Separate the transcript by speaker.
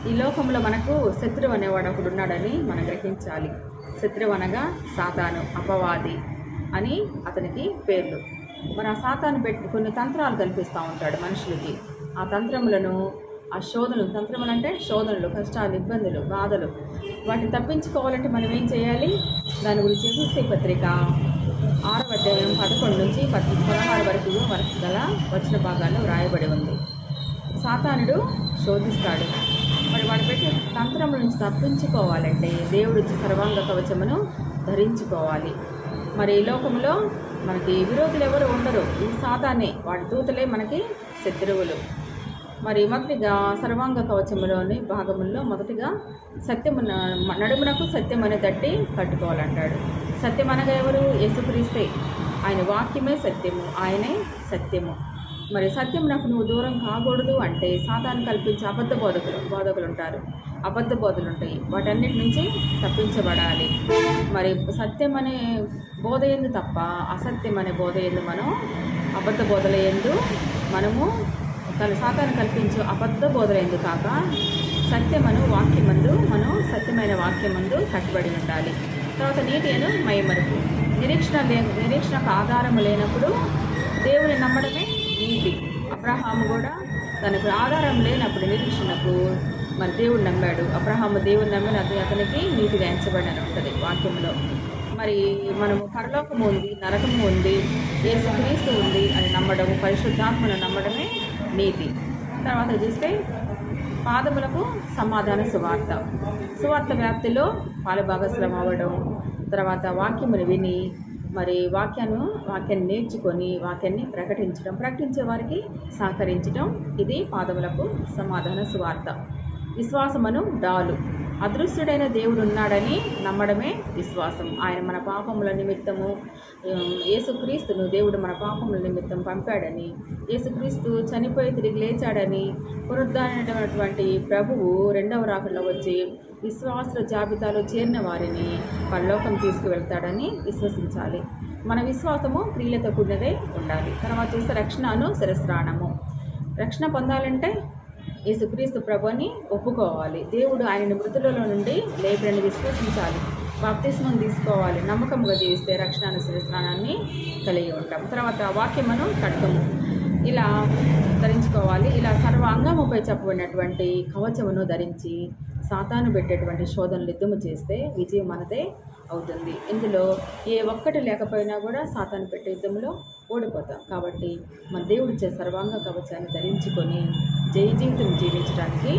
Speaker 1: ఈ లోకంలో మనకు శత్రువు అనేవాడు ఒకడు ఉన్నాడని మనం గ్రహించాలి. శత్రువు అనగా సాతాను, అపవాది అని అతనికి పేర్లు. మరి ఆ సాతాను పెట్టి కొన్ని తంత్రాలు కల్పిస్తూ ఉంటాడు మనుషులకి. ఆ తంత్రములను, ఆ శోధనలు, తంత్రములు అంటే శోధనలు, కష్టాలు, ఇబ్బందులు, బాధలు, వాటిని తప్పించుకోవాలంటే మనం ఏం చేయాలి? దాని గురించి ఎఫెసీ పత్రిక 6వ అధ్యాయం 11 నుంచి 16 వరకు గల వచన భాగాల్లో వ్రాయబడి ఉంది. సాతానుడు శోధిస్తాడు. మరి వాడు పెట్టే తంత్రముల నుంచి తప్పించుకోవాలంటే దేవుడు సర్వాంగ కవచమును ధరించుకోవాలి. మరి ఈ లోకంలో మనకి విరోధులు ఎవరు ఉండరు. ఈ సాతానే, వాడి దూతలే మనకి శత్రువులు. మరి మొదటిగా సర్వాంగ కవచములోని భాగముల్లో మొదటిగా సత్యము, నడుమునకు సత్యం అనే తట్టి కట్టుకోవాలంటాడు. సత్యం అనగా ఎవరు? యేసుక్రీస్తే. ఆయన వాక్యమే సత్యము, ఆయనే సత్యము. మరి సత్యమునకు నువ్వు దూరం కాకూడదు అంటే సాతాను కల్పించే అబద్ధ బోధకులు ఉంటారు, అబద్ధ బోధలు ఉంటాయి. వాటన్నిటి నుంచి తప్పించబడాలి. మరి సత్యం అనే బోధ ఎందు తప్ప అసత్యం అనే బోధ ఎందు, మనం అబద్ధ బోధల ఎందు మనము సాతాను కల్పించు అబద్ధ బోధల ఎందు కాక సత్యమను వాక్యమందు, మనం సత్యమైన వాక్యమందు కట్టుబడి ఉండాలి. తర్వాత నీతి అను మైమరుపు. నిరీక్షణకు ఆధారము లేనప్పుడు దేవుని నమ్మడమే నీతి. అబ్రహాము కూడా తనకు ఆధారం లేనప్పుడు నిరీక్షణకు మరి దేవుడు నమ్మాడు. అబ్రహాము దేవుడు నమ్మిన అతనికి నీతిగా ఎంచబడి ఉంటుంది వాక్యంలో. మరి మనము పరలోకము ఉంది, నరకము ఉంది, యేసుక్రీస్తు ఉంది అని నమ్మడం, పరిశుద్ధాత్మను నమ్మడమే నీతి. తర్వాత చూస్తే పాదములకు సమాధాన సువార్త వ్యాప్తిలో పాలుభాగస్వామ్యం అవ్వడం, తర్వాత వాక్యమును విని మరి వాక్యాన్ని నేర్చుకొని వాక్యాన్ని ప్రకటించే వారికి సహకరించడం, ఇది పాదములకు సమాధాన సువార్త. విశ్వాసమును డాలు. అదృశ్యుడైన దేవుడు ఉన్నాడని నమ్మడమే విశ్వాసం. ఆయన మన పాపముల నిమిత్తము, యేసుక్రీస్తును దేవుడు మన పాపముల నిమిత్తం పంపాడని, యేసుక్రీస్తు చనిపోయి తిరిగి లేచాడని, పునరుద్ధరణమైనటువంటి ప్రభువు రెండవ రాకడలో వచ్చి విశ్వాసుల జాబితాలో చేరిన వారిని పరలోకం తీసుకువెళ్తాడని విశ్వసించాలి. మన విశ్వాసము క్రియలతో కూడినదే ఉండాలి. తర్వాత చూస్తే రక్షణను శిరస్త్రాణము. రక్షణ పొందాలంటే యేసుక్రీస్తు ప్రభుని ఒప్పుకోవాలి. దేవుడు ఆయనను మృతులలో నుండి లేపడని విశ్వసించాలి. బాప్తిస్మం తీసుకోవాలి. నమ్మకంగా జీవిస్తే రక్షణ శిరస్త్రాణాన్ని కలిగి ఉంటాం. తర్వాత వాక్యమును ఖడ్గము ఇలా ధరించుకోవాలి. ఇలా సర్వ అంగముపై చెప్పబడినటువంటి కవచమును ధరించి సాతాను పెట్టేటువంటి శోధనలు యుద్ధము చేస్తే విజయం మనదే అవుతుంది. ఇందులో ఏ ఒక్కటి లేకపోయినా కూడా సాతాను పెట్టే యుద్ధంలో ఓడిపోతాం. కాబట్టి మన దేవుడిచ్చే సర్వాంగ కవచాన్ని ధరించుకొని జయ జీవితం జీవించడానికి